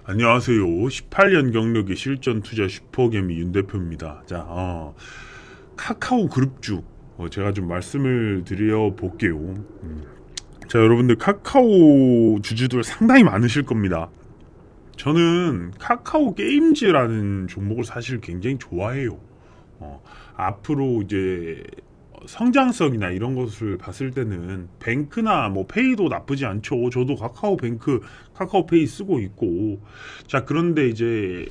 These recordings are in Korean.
안녕하세요. 18년 경력의 실전 투자 슈퍼개미 윤 대표입니다. 자, 카카오 그룹주 제가 좀 말씀을 드려 볼게요. 자, 여러분들 카카오 주주들 상당히 많으실 겁니다. 저는 카카오 게임즈라는 종목을 사실 굉장히 좋아해요. 앞으로 이제 성장성이나 이런 것을 봤을 때는 뱅크나 뭐 페이도 나쁘지 않죠. 저도 카카오뱅크, 카카오페이 쓰고 있고. 자, 그런데 이제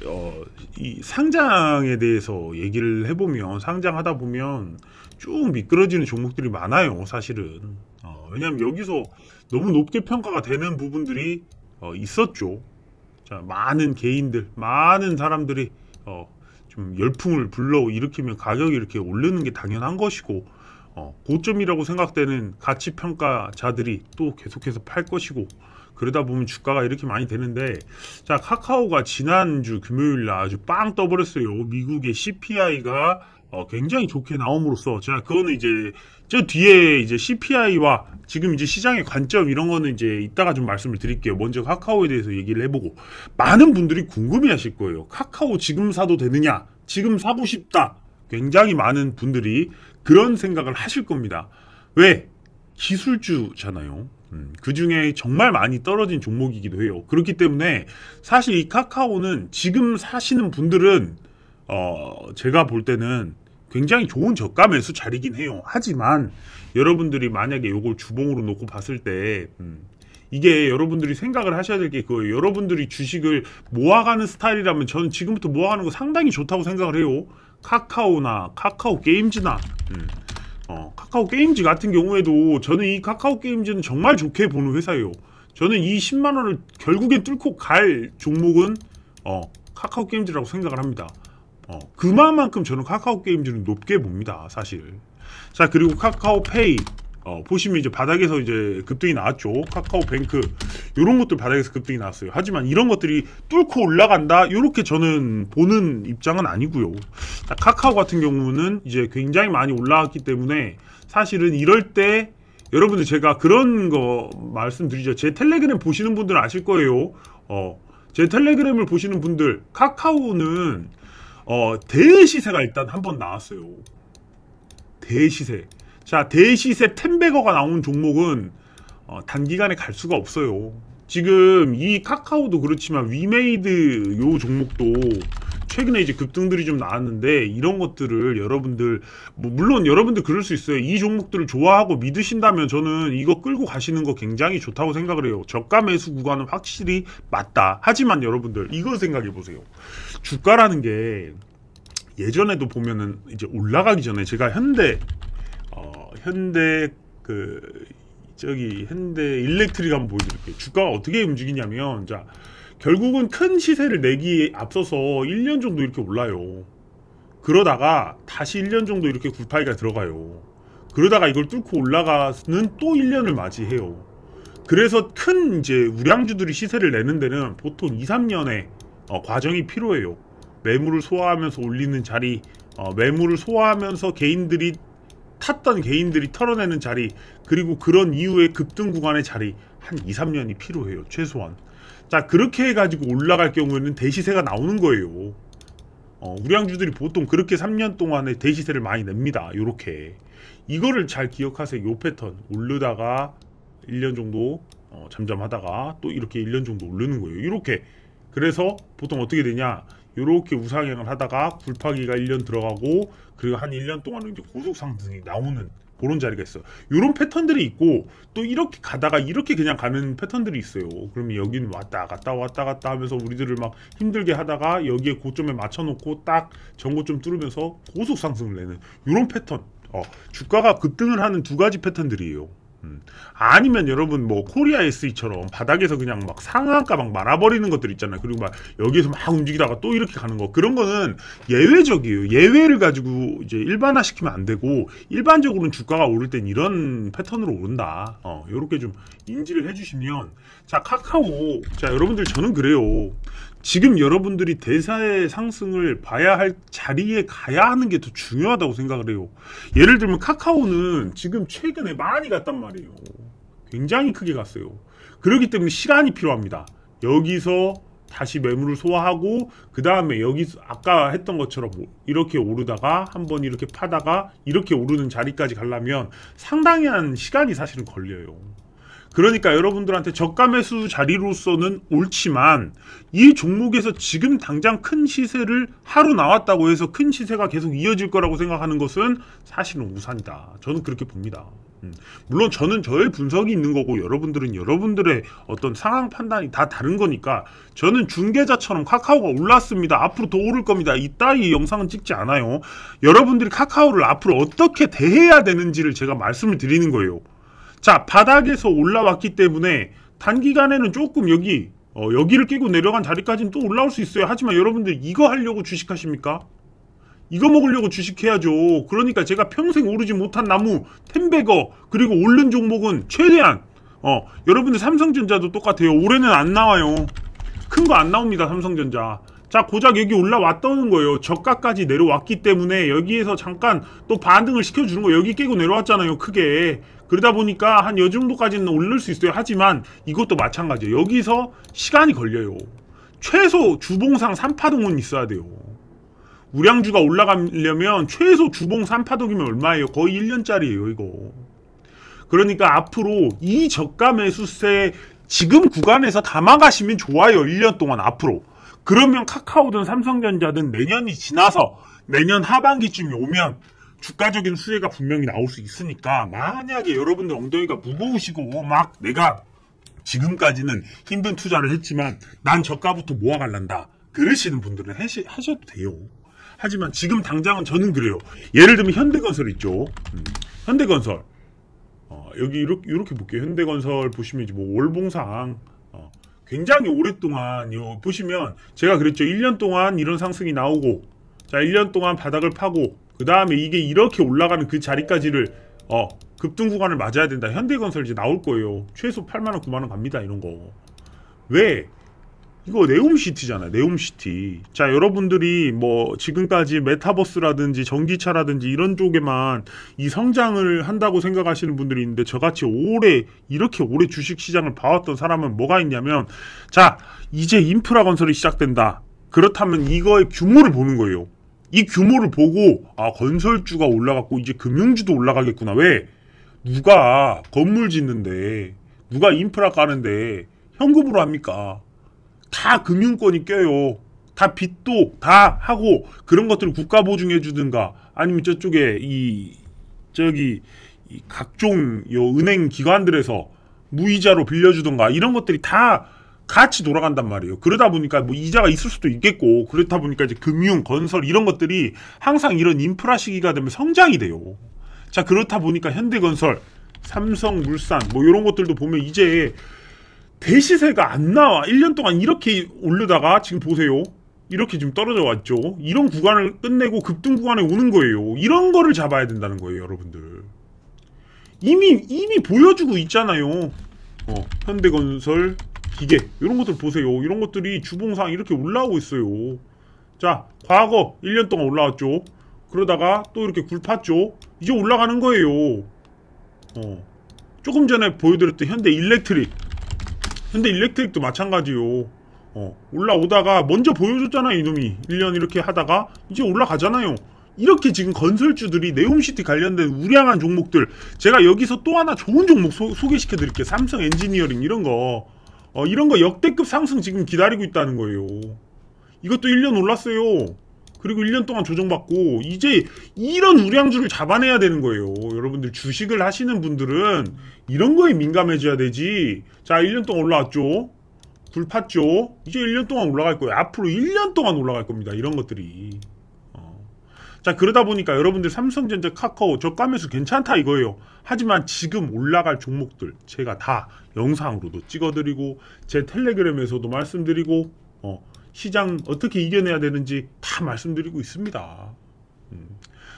이 상장에 대해서 얘기를 해보면, 상장하다 보면 쭉 미끄러지는 종목들이 많아요, 사실은. 왜냐면 여기서 너무 높게 평가가 되는 부분들이 있었죠. 자, 많은 개인들, 많은 사람들이 좀 열풍을 불러 일으키면 가격이 이렇게 오르는 게 당연한 것이고, 고점이라고 생각되는 가치평가자들이 또 계속해서 팔 것이고, 그러다 보면 주가가 이렇게 많이 되는데, 자, 카카오가 지난주 금요일날 아주 빵 떠버렸어요. 미국의 CPI가 굉장히 좋게 나옴으로써, 자, 그거는 이제 저 뒤에 이제 CPI와 지금 이제 시장의 관점 이런 거는 이제 이따가 좀 말씀을 드릴게요. 먼저 카카오에 대해서 얘기를 해보고, 많은 분들이 궁금해 하실 거예요. 카카오 지금 사도 되느냐? 지금 사고 싶다. 굉장히 많은 분들이 그런 생각을 하실 겁니다. 왜? 기술주잖아요. 그 중에 정말 많이 떨어진 종목이기도 해요. 그렇기 때문에 사실 이 카카오는 지금 사시는 분들은 제가 볼 때는 굉장히 좋은 저가 매수 자리긴 해요. 하지만 여러분들이 만약에 이걸 주봉으로 놓고 봤을 때 이게 여러분들이 생각을 하셔야 될 게 그거예요. 여러분들이 주식을 모아가는 스타일이라면 저는 지금부터 모아가는 거 상당히 좋다고 생각을 해요. 카카오나 카카오 게임즈나 카카오 게임즈 같은 경우에도 저는 이 카카오 게임즈는 정말 좋게 보는 회사예요. 저는 이 10만원을 결국엔 뚫고 갈 종목은 카카오 게임즈라고 생각을 합니다. 그만큼 저는 카카오 게임즈는 높게 봅니다, 사실. 자, 그리고 카카오페이 보시면 이제 바닥에서 이제 급등이 나왔죠. 카카오뱅크 이런 것들 바닥에서 급등이 나왔어요. 하지만 이런 것들이 뚫고 올라간다 이렇게 저는 보는 입장은 아니고요. 자, 카카오 같은 경우는 이제 굉장히 많이 올라왔기 때문에 사실은 이럴 때 여러분들 제가 그런 거 말씀드리죠. 제 텔레그램 보시는 분들은 아실 거예요. 제 텔레그램을 보시는 분들, 카카오는 대시세가 일단 한번 나왔어요. 대시세. 자, 대시세 10배거가 나온 종목은 단기간에 갈 수가 없어요. 지금 이 카카오도 그렇지만 위메이드 요 종목도 최근에 이제 급등들이 좀 나왔는데, 이런 것들을 여러분들 물론 여러분들 그럴 수 있어요. 이 종목들을 좋아하고 믿으신다면 저는 이거 끌고 가시는 거 굉장히 좋다고 생각을 해요. 저가 매수 구간은 확실히 맞다. 하지만 여러분들 이거 생각해 보세요. 주가라는 게 예전에도 보면은 이제 올라가기 전에 제가 현대 현대 일렉트릭 한번 보여드릴게요. 주가가 어떻게 움직이냐면, 자, 결국은 큰 시세를 내기에 앞서서 1년 정도 이렇게 올라요. 그러다가 다시 1년 정도 이렇게 굴파이가 들어가요. 그러다가 이걸 뚫고 올라가는 또 1년을 맞이해요. 그래서 큰 이제 우량주들이 시세를 내는 데는 보통 2, 3년의 과정이 필요해요. 매물을 소화하면서 올리는 자리, 매물을 소화하면서 탔던 개인들이 털어내는 자리, 그리고 그런 이후에 급등 구간의 자리, 한 2, 3년이 필요해요, 최소한. 자, 그렇게 해가지고 올라갈 경우에는 대시세가 나오는 거예요. 우량주들이 보통 그렇게 3년 동안에 대시세를 많이 냅니다. 요렇게. 이거를 잘 기억하세요. 요 패턴. 오르다가 1년 정도 잠잠하다가 또 이렇게 1년 정도 오르는 거예요. 이렇게. 그래서 보통 어떻게 되냐, 요렇게 우상향을 하다가 굴파기가 1년 들어가고, 그리고 한 1년 동안은 이제 고속 상승이 나오는 그런 자리가 있어요. 요런 패턴들이 있고, 또 이렇게 가다가 이렇게 그냥 가는 패턴들이 있어요. 그러면 여기는 왔다 갔다 하면서 우리들을 막 힘들게 하다가 여기에 고점에 맞춰놓고 딱 전고점 뚫으면서 고속 상승을 내는 요런 패턴. 주가가 급등을 하는 두 가지 패턴들이에요. 아니면 여러분 뭐 코리아 SE처럼 바닥에서 그냥 막 상한가 막 말아버리는 것들 있잖아요. 그리고 막 여기에서 막 움직이다가 또 이렇게 가는 거, 그런 거는 예외적이에요. 예외를 가지고 이제 일반화시키면 안 되고, 일반적으로는 주가가 오를 땐 이런 패턴으로 오른다. 요렇게 좀 인지를 해주시면. 자, 카카오, 자, 여러분들 저는 그래요. 지금 여러분들이 대사의 상승을 봐야 할 자리에 가야 하는 게 더 중요하다고 생각을 해요. 예를 들면 카카오는 지금 최근에 많이 갔단 말이에요. 굉장히 크게 갔어요. 그렇기 때문에 시간이 필요합니다. 여기서 다시 매물을 소화하고 그 다음에 여기 아까 했던 것처럼 이렇게 오르다가 한번 이렇게 파다가 이렇게 오르는 자리까지 가려면 상당한 시간이 사실은 걸려요. 그러니까 여러분들한테 저가 매수 자리로서는 옳지만 이 종목에서 지금 당장 큰 시세를 하루 나왔다고 해서 큰 시세가 계속 이어질 거라고 생각하는 것은 사실은 우산이다. 저는 그렇게 봅니다. 물론 저는 저의 분석이 있는 거고 여러분들은 여러분들의 어떤 상황 판단이 다 다른 거니까 저는 중개자처럼 카카오가 올랐습니다. 앞으로 더 오를 겁니다. 이따위 영상은 찍지 않아요. 여러분들이 카카오를 앞으로 어떻게 대해야 되는지를 제가 말씀을 드리는 거예요. 자, 바닥에서 올라왔기 때문에 단기간에는 조금 여기를 깨고 내려간 자리까지는 또 올라올 수 있어요. 하지만 여러분들 이거 하려고 주식하십니까? 이거 먹으려고 주식해야죠. 그러니까 제가 평생 오르지 못한 나무, 텐베거, 그리고 오른 종목은 최대한 여러분들 삼성전자도 똑같아요. 올해는 안 나와요. 큰 거 안 나옵니다. 삼성전자. 자, 고작 여기 올라왔다는 거예요. 저가까지 내려왔기 때문에 여기에서 잠깐 또 반등을 시켜주는 거예요. 여기 깨고 내려왔잖아요. 크게. 그러다 보니까 한 요 정도까지는 오를 수 있어요. 하지만 이것도 마찬가지예요. 여기서 시간이 걸려요. 최소 주봉상 3파동은 있어야 돼요. 우량주가 올라가려면 최소 주봉 3파동이면 얼마예요? 거의 1년짜리예요, 이거. 그러니까 앞으로 이 저가 매수세 지금 구간에서 담아가시면 좋아요. 1년 동안 앞으로. 그러면 카카오든 삼성전자든 내년이 지나서 내년 하반기쯤이 오면 주가적인 수혜가 분명히 나올 수 있으니까 만약에 여러분들 엉덩이가 무거우시고 막 내가 지금까지는 힘든 투자를 했지만 난 저가부터 모아갈란다 그러시는 분들은 하셔도 돼요. 하지만 지금 당장은 저는 그래요. 예를 들면 현대건설 있죠. 현대건설 여기 이렇게 볼게요. 현대건설 보시면 이제 뭐 월봉상 굉장히 오랫동안 보시면 제가 그랬죠. 1년 동안 이런 상승이 나오고 자 1년 동안 바닥을 파고 그 다음에 이게 이렇게 올라가는 그 자리까지를 급등 구간을 맞아야 된다. 현대건설 이제 나올 거예요. 최소 8만원 9만원 갑니다. 이런 거. 왜? 이거 네옴시티잖아요. 네옴시티. 자, 여러분들이 뭐 지금까지 메타버스라든지 전기차라든지 이런 쪽에만 이 성장을 한다고 생각하시는 분들이 있는데 저같이 이렇게 오래 주식시장을 봐왔던 사람은 뭐가 있냐면 자, 이제 인프라 건설이 시작된다. 그렇다면 이거의 규모를 보는 거예요. 이 규모를 보고 건설주가 올라갔고 이제 금융주도 올라가겠구나. 왜? 누가 건물 짓는데 누가 인프라 까는데 현금으로 합니까? 다 금융권이 껴요. 다 빚도 다 하고 그런 것들을 국가 보증해 주든가 아니면 저쪽에 이 각종 은행 기관들에서 무이자로 빌려주든가 이런 것들이 다 같이 돌아간단 말이에요. 그러다 보니까 뭐 이자가 있을 수도 있겠고 그렇다 보니까 이제 금융, 건설 이런 것들이 항상 이런 인프라 시기가 되면 성장이 돼요. 자, 그렇다 보니까 현대건설, 삼성물산 뭐 이런 것들도 보면 이제 대시세가 안 나와. 1년 동안 이렇게 오르다가 지금 보세요. 이렇게 지금 떨어져 왔죠. 이런 구간을 끝내고 급등 구간에 오는 거예요. 이런 거를 잡아야 된다는 거예요, 여러분들. 이미 보여주고 있잖아요. 현대건설, 기계 이런 것들 보세요. 이런 것들이 주봉상 이렇게 올라오고 있어요. 자, 과거 1년 동안 올라왔죠. 그러다가 또 이렇게 굴팠죠. 이제 올라가는 거예요. 조금 전에 보여드렸던 현대일렉트릭도 마찬가지요. 올라오다가 먼저 보여줬잖아요. 이놈이 1년 이렇게 하다가 이제 올라가잖아요. 이렇게 지금 건설주들이 네옴시티 관련된 우량한 종목들 제가 여기서 또 하나 좋은 종목 소개시켜 드릴게요. 삼성 엔지니어링 이런 거 역대급 상승 지금 기다리고 있다는 거예요. 이것도 1년 올랐어요. 그리고 1년 동안 조정받고 이제 이런 우량주를 잡아내야 되는 거예요. 여러분들 주식을 하시는 분들은 이런 거에 민감해져야 되지. 자, 1년 동안 올라왔죠. 굴팠죠. 이제 1년 동안 올라갈 거예요. 앞으로 1년 동안 올라갈 겁니다. 이런 것들이. 자, 그러다 보니까 여러분들 삼성전자, 카카오 저가 매수 괜찮다 이거예요. 하지만 지금 올라갈 종목들 제가 다 영상으로도 찍어드리고 제 텔레그램에서도 말씀드리고 시장 어떻게 이겨내야 되는지 다 말씀드리고 있습니다.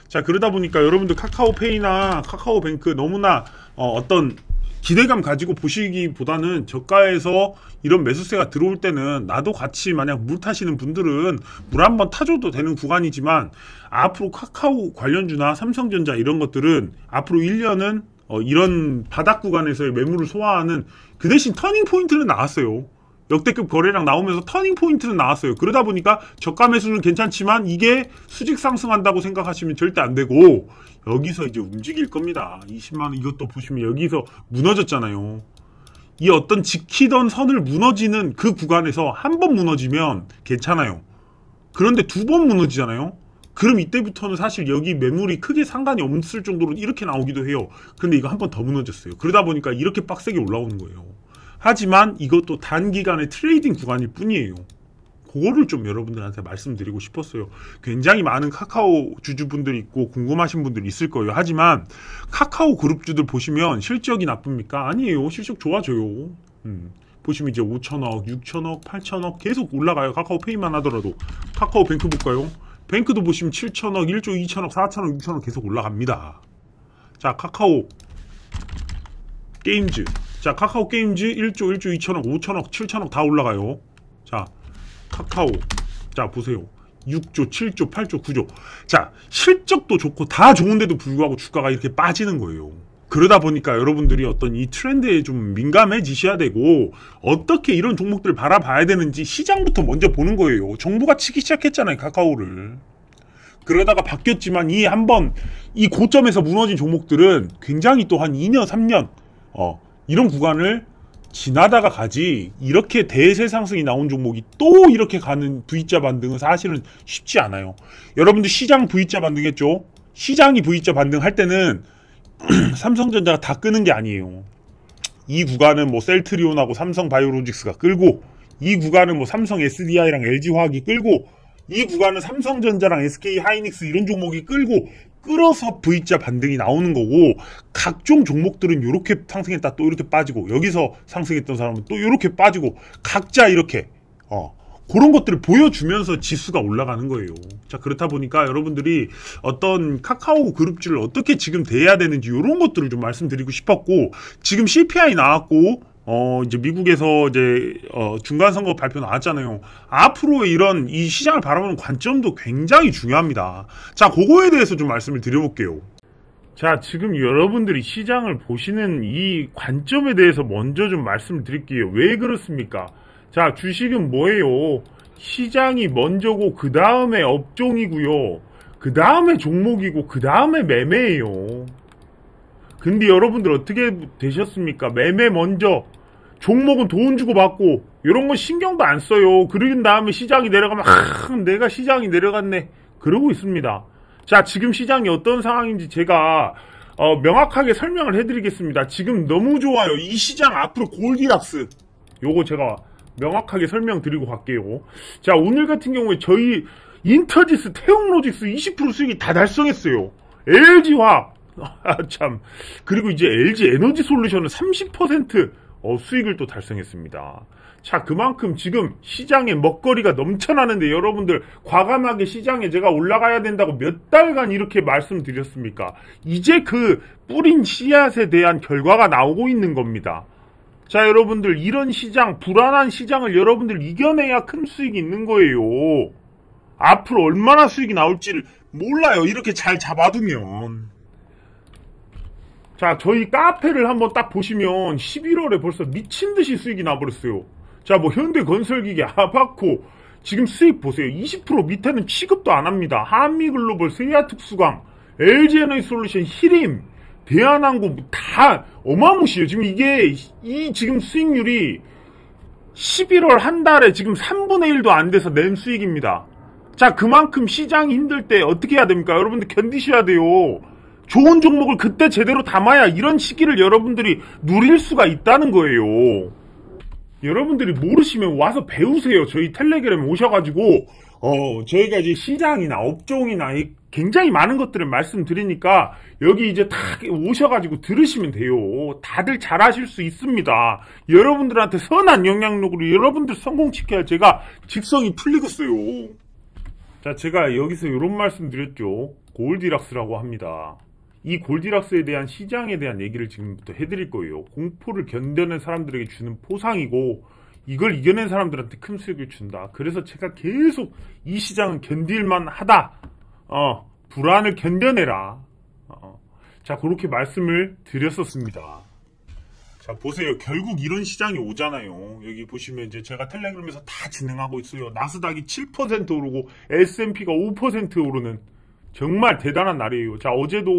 자, 그러다 보니까 여러분들 카카오페이나 카카오뱅크 너무나 어떤 기대감 가지고 보시기보다는 저가에서 이런 매수세가 들어올 때는 나도 같이 만약 물 타시는 분들은 물 한번 타줘도 되는 구간이지만 앞으로 카카오 관련주나 삼성전자 이런 것들은 앞으로 1년은 이런 바닥 구간에서의 매물을 소화하는 그 대신 터닝 포인트는 나왔어요. 역대급 거래량 나오면서 터닝 포인트는 나왔어요. 그러다 보니까 저가 매수는 괜찮지만 이게 수직 상승한다고 생각하시면 절대 안 되고 여기서 이제 움직일 겁니다. 20만원 이것도 보시면 여기서 무너졌잖아요. 이 어떤 지키던 선을 무너지는 그 구간에서 한 번 무너지면 괜찮아요. 그런데 두 번 무너지잖아요. 그럼 이때부터는 사실 여기 매물이 크게 상관이 없을 정도로 이렇게 나오기도 해요. 근데 이거 한 번 더 무너졌어요. 그러다 보니까 이렇게 빡세게 올라오는 거예요. 하지만 이것도 단기간의 트레이딩 구간일 뿐이에요. 그거를 좀 여러분들한테 말씀드리고 싶었어요. 굉장히 많은 카카오 주주분들이 있고 궁금하신 분들이 있을 거예요. 하지만 카카오 그룹주들 보시면 실적이 나쁩니까? 아니에요. 실적 좋아져요. 보시면 이제 5천억, 6천억, 8천억 계속 올라가요. 카카오페이만 하더라도. 카카오뱅크 볼까요? 뱅크도 보시면 7천억, 1조 2천억, 4천억, 6천억 계속 올라갑니다. 자, 카카오 게임즈. 자, 카카오 게임즈 1조 2천억, 5천억, 7천억 다 올라가요. 자, 카카오. 자, 보세요. 6조, 7조, 8조, 9조. 자, 실적도 좋고 다 좋은데도 불구하고 주가가 이렇게 빠지는 거예요. 그러다 보니까 여러분들이 어떤 이 트렌드에 좀 민감해지셔야 되고 어떻게 이런 종목들을 바라봐야 되는지 시장부터 먼저 보는 거예요. 정부가 치기 시작했잖아요. 카카오를. 그러다가 바뀌었지만 이 고점에서 무너진 종목들은 굉장히 또 한 2년, 3년 이런 구간을 지나다가 가지 이렇게 대세 상승이 나온 종목이 또 이렇게 가는 V자 반등은 사실은 쉽지 않아요. 여러분들 시장 V자 반등했죠? 시장이 V자 반등할 때는 삼성전자가 다 끄는 게 아니에요. 이 구간은 뭐 셀트리온하고 삼성바이오로직스가 끌고 이 구간은 뭐 삼성 SDI랑 LG화학이 끌고 이 구간은 삼성전자랑 SK하이닉스 이런 종목이 끌어서 V자 반등이 나오는 거고 각종 종목들은 이렇게 상승했다 또 이렇게 빠지고 여기서 상승했던 사람은 또 이렇게 빠지고 각자 이렇게 그런 것들을 보여주면서 지수가 올라가는 거예요. 자, 그렇다 보니까 여러분들이 어떤 카카오 그룹주를 어떻게 지금 대해야 되는지 이런 것들을 좀 말씀드리고 싶었고 지금 CPI 나왔고 이제 미국에서 이제 중간 선거 발표 나왔잖아요. 앞으로 이런 이 시장을 바라보는 관점도 굉장히 중요합니다. 자, 그거에 대해서 좀 말씀을 드려볼게요. 자, 지금 여러분들이 시장을 보시는 이 관점에 대해서 먼저 좀 말씀을 드릴게요. 왜 그렇습니까? 자, 주식은 뭐예요? 시장이 먼저고 그 다음에 업종이고요. 그 다음에 종목이고 그 다음에 매매예요. 근데 여러분들 어떻게 되셨습니까? 매매 먼저, 종목은 돈 주고 받고 이런 건 신경도 안 써요. 그러긴 다음에 시장이 내려가면 내가 시장이 내려갔네 그러고 있습니다. 자, 지금 시장이 어떤 상황인지 제가 명확하게 설명을 해드리겠습니다. 지금 너무 좋아요. 이 시장 앞으로 골디락스 요거 제가 명확하게 설명드리고 갈게요. 자, 오늘 같은 경우에 저희 인터지스, 태용로직스 20% 수익이 다 달성했어요. LG화학 참, 그리고 이제 LG 에너지 솔루션은 30% 수익을 또 달성했습니다. 자, 그만큼 지금 시장에 먹거리가 넘쳐나는데 여러분들 과감하게 시장에 제가 올라가야 된다고 몇 달간 이렇게 말씀드렸습니까? 이제 그 뿌린 씨앗에 대한 결과가 나오고 있는 겁니다. 자, 여러분들 이런 시장, 불안한 시장을 여러분들 이겨내야 큰 수익이 있는 거예요. 앞으로 얼마나 수익이 나올지를 몰라요. 이렇게 잘 잡아두면. 자, 저희 카페를 한번 딱 보시면 11월에 벌써 미친듯이 수익이 나버렸어요. 자, 뭐 현대건설기계, 아바코 지금 수익 보세요. 20% 밑에는 취급도 안 합니다. 한미글로벌, 세아특수강, LG에너지솔루션, 히림, 대한항공 다 어마무시해요. 지금 이게 지금 수익률이 11월 한 달에 지금 3분의 1도 안 돼서 낸 수익입니다. 자, 그만큼 시장이 힘들 때 어떻게 해야 됩니까? 여러분들 견디셔야 돼요. 좋은 종목을 그때 제대로 담아야 이런 시기를 여러분들이 누릴 수가 있다는 거예요. 여러분들이 모르시면 와서 배우세요. 저희 텔레그램에 오셔가지고 저희가 이제 시장이나 업종이나 굉장히 많은 것들을 말씀드리니까 여기 이제 다 오셔가지고 들으시면 돼요. 다들 잘하실 수 있습니다. 여러분들한테 선한 영향력으로 여러분들 성공시켜야 제가 직성이 풀리겠어요. 자, 제가 여기서 이런 말씀 드렸죠. 골디락스라고 합니다. 이 골디락스에 대한 시장에 대한 얘기를 지금부터 해드릴 거예요. 공포를 견뎌낸 사람들에게 주는 포상이고 이걸 이겨낸 사람들한테 큰 수익을 준다. 그래서 제가 계속 이 시장은 견딜만 하다. 불안을 견뎌내라. 자, 그렇게 말씀을 드렸었습니다. 자, 보세요. 결국 이런 시장이 오잖아요. 여기 보시면 이제 제가 텔레그램에서 다 진행하고 있어요. 나스닥이 7% 오르고 S&P가 5% 오르는 정말 대단한 날이에요. 자, 어제도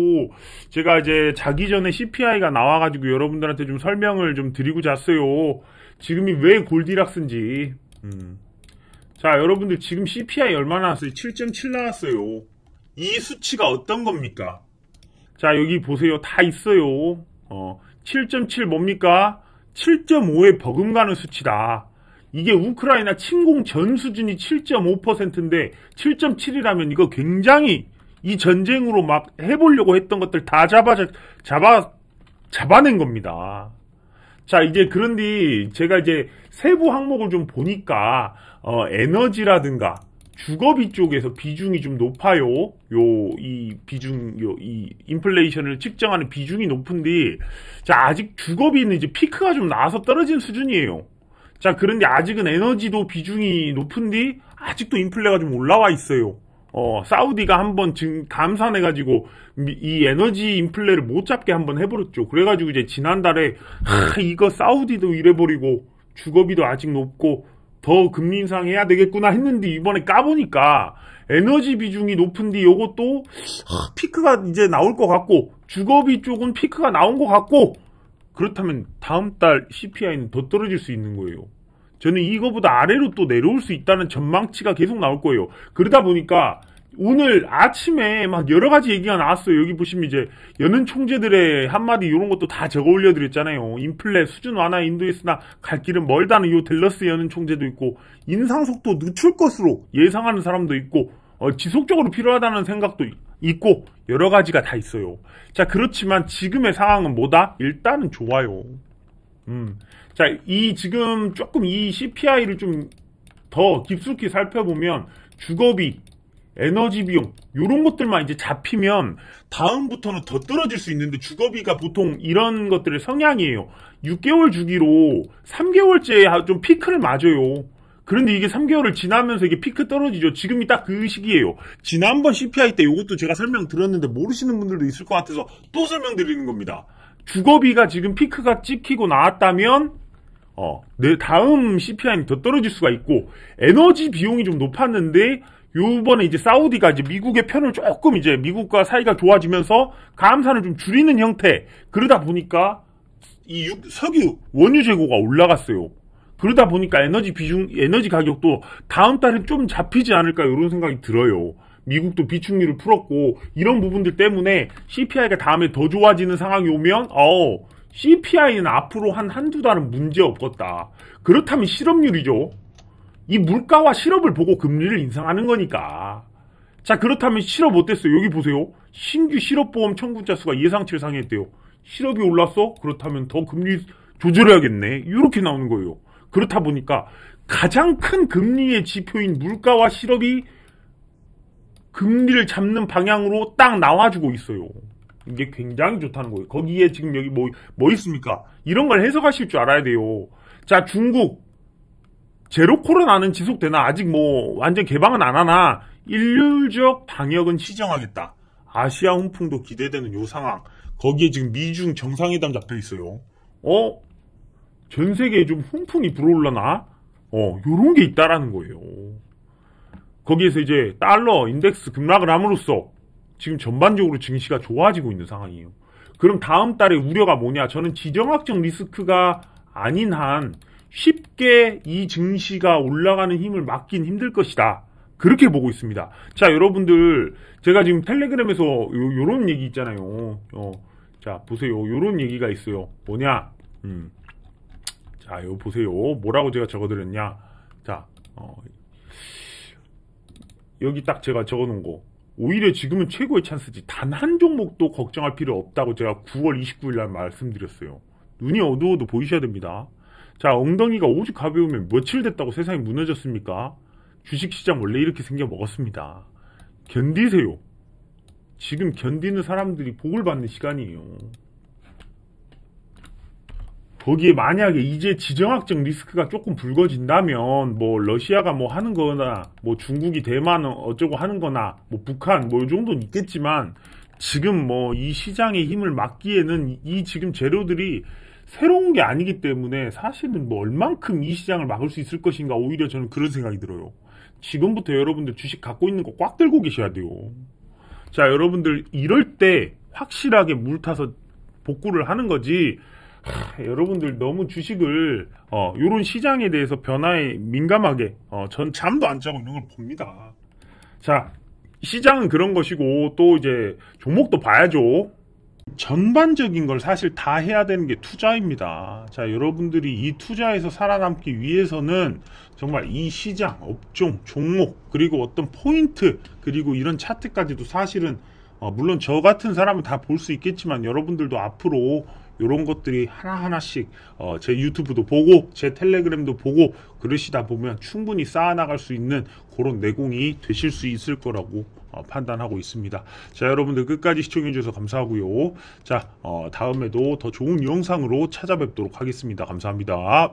제가 이제 자기 전에 CPI가 나와가지고 여러분들한테 좀 설명을 좀 드리고 잤어요. 지금이 왜 골디락스인지. 자, 여러분들 지금 CPI 얼마 나왔어요? 7.7 나왔어요. 이 수치가 어떤 겁니까? 자, 여기 보세요. 다 있어요. 7.7 뭡니까? 7.5에 버금가는 수치다. 이게 우크라이나 침공 전 수준이 7.5%인데 7.7이라면 이거 굉장히 이 전쟁으로 막 해보려고 했던 것들 다 잡아낸 겁니다. 자, 이제 그런데 제가 이제 세부 항목을 좀 보니까 에너지라든가 주거비 쪽에서 비중이 좀 높아요. 이 인플레이션을 측정하는 비중이 높은데, 자, 아직 주거비는 이제 피크가 좀 나와서 떨어진 수준이에요. 자, 그런데 아직은 에너지도 비중이 높은데, 아직도 인플레가 좀 올라와 있어요. 사우디가 한번 지금 감산해가지고, 이 에너지 인플레를 못 잡게 한번 해버렸죠. 그래가지고 이제 지난달에, 이거 사우디도 이래버리고, 주거비도 아직 높고, 더 금리 인상해야 되겠구나 했는데 이번에 까보니까 에너지 비중이 높은데 요것도 피크가 이제 나올 것 같고 주거비 쪽은 피크가 나온 것 같고 그렇다면 다음 달 CPI는 더 떨어질 수 있는 거예요. 저는 이거보다 아래로 또 내려올 수 있다는 전망치가 계속 나올 거예요. 그러다 보니까 오늘 아침에 막 여러 가지 얘기가 나왔어요. 여기 보시면 이제 여는 총재들의 한마디 이런 것도 다 적어 올려드렸잖아요. 인플레 수준 완화 인도했으나 갈 길은 멀다는 요 델러스 여는 총재도 있고 인상 속도 늦출 것으로 예상하는 사람도 있고 지속적으로 필요하다는 생각도 있고 여러 가지가 다 있어요. 자, 그렇지만 지금의 상황은 뭐다? 일단은 좋아요. 자, 지금 조금 이 CPI를 좀 더 깊숙이 살펴보면 주거비 에너지 비용 이런 것들만 이제 잡히면 다음부터는 더 떨어질 수 있는데 주거비가 보통 이런 것들의 성향이에요. 6개월 주기로 3개월째 좀 피크를 맞아요. 그런데 이게 3개월을 지나면서 이게 피크 떨어지죠. 지금이 딱 그 시기예요. 지난번 CPI 때 이것도 제가 설명드렸는데 모르시는 분들도 있을 것 같아서 또 설명드리는 겁니다. 주거비가 지금 피크가 찍히고 나왔다면 내 다음 CPI는 더 떨어질 수가 있고 에너지 비용이 좀 높았는데 요번에 이제 사우디가 이제 미국의 편을 조금 이제 미국과 사이가 좋아지면서 감산을 좀 줄이는 형태. 그러다 보니까 이 석유 원유 재고가 올라갔어요. 그러다 보니까 에너지 가격도 다음 달에 좀 잡히지 않을까 이런 생각이 들어요. 미국도 비축률을 풀었고 이런 부분들 때문에 CPI가 다음에 더 좋아지는 상황이 오면 CPI는 앞으로 한두 달은 문제 없겠다. 그렇다면 실업률이죠. 이 물가와 실업을 보고 금리를 인상하는 거니까. 자, 그렇다면 실업 어땠어요? 여기 보세요. 신규 실업보험 청구자 수가 예상치를 상회했대요. 실업이 올랐어? 그렇다면 더 금리 조절해야겠네. 이렇게 나오는 거예요. 그렇다 보니까 가장 큰 금리의 지표인 물가와 실업이 금리를 잡는 방향으로 딱 나와주고 있어요. 이게 굉장히 좋다는 거예요. 거기에 지금 여기 뭐 있습니까? 이런 걸 해석하실 줄 알아야 돼요. 자, 중국 제로 코로나는 지속되나? 아직 완전 개방은 안 하나? 일률적 방역은 시정하겠다. 아시아 훈풍도 기대되는 요 상황. 거기에 지금 미중 정상회담 잡혀 있어요. 전 세계에 좀 훈풍이 불어올라나? 요런 게 있다라는 거예요. 거기에서 이제 달러 인덱스 급락을 함으로써 지금 전반적으로 증시가 좋아지고 있는 상황이에요. 그럼 다음 달에 우려가 뭐냐? 저는 지정학적 리스크가 아닌 한 쉽게 이 증시가 올라가는 힘을 막긴 힘들 것이다. 그렇게 보고 있습니다. 자, 여러분들 제가 지금 텔레그램에서 요런 얘기 있잖아요. 자, 보세요. 요런 얘기가 있어요. 뭐냐? 자, 요 보세요. 뭐라고 제가 적어드렸냐? 자, 여기 딱 제가 적어놓은 거. 오히려 지금은 최고의 찬스지. 단 한 종목도 걱정할 필요 없다고 제가 9월 29일 날 말씀드렸어요. 눈이 어두워도 보이셔야 됩니다. 자, 엉덩이가 오죽 가벼우면 며칠 됐다고 세상이 무너졌습니까? 주식시장 원래 이렇게 생겨 먹었습니다. 견디세요. 지금 견디는 사람들이 복을 받는 시간이에요. 거기에 만약에 이제 지정학적 리스크가 조금 불거진다면 러시아가 하는 거나 중국이 대만 어쩌고 하는 거나 북한 요 정도는 있겠지만 지금 이 시장의 힘을 막기에는 이 지금 재료들이 새로운 게 아니기 때문에 사실은 뭐 얼만큼 이 시장을 막을 수 있을 것인가, 오히려 저는 그런 생각이 들어요. 지금부터 여러분들 주식 갖고 있는 거 꽉 들고 계셔야 돼요. 자, 여러분들 이럴 때 확실하게 물 타서 복구를 하는 거지. 여러분들 너무 주식을 요런 시장에 대해서 변화에 민감하게 전 잠도 안 자고 있는 걸 봅니다. 자, 시장은 그런 것이고 또 이제 종목도 봐야죠. 전반적인 걸 사실 다 해야 되는 게 투자입니다. 자, 여러분들이 이 투자에서 살아남기 위해서는 정말 이 시장, 업종, 종목, 그리고 어떤 포인트, 그리고 이런 차트까지도 사실은 물론 저 같은 사람은 다 볼 수 있겠지만 여러분들도 앞으로 이런 것들이 하나하나씩 제 유튜브도 보고 제 텔레그램도 보고 그러시다 보면 충분히 쌓아나갈 수 있는 그런 내공이 되실 수 있을 거라고 판단하고 있습니다. 자, 여러분들 끝까지 시청해 주셔서 감사하고요. 자, 다음에도 더 좋은 영상으로 찾아뵙도록 하겠습니다. 감사합니다.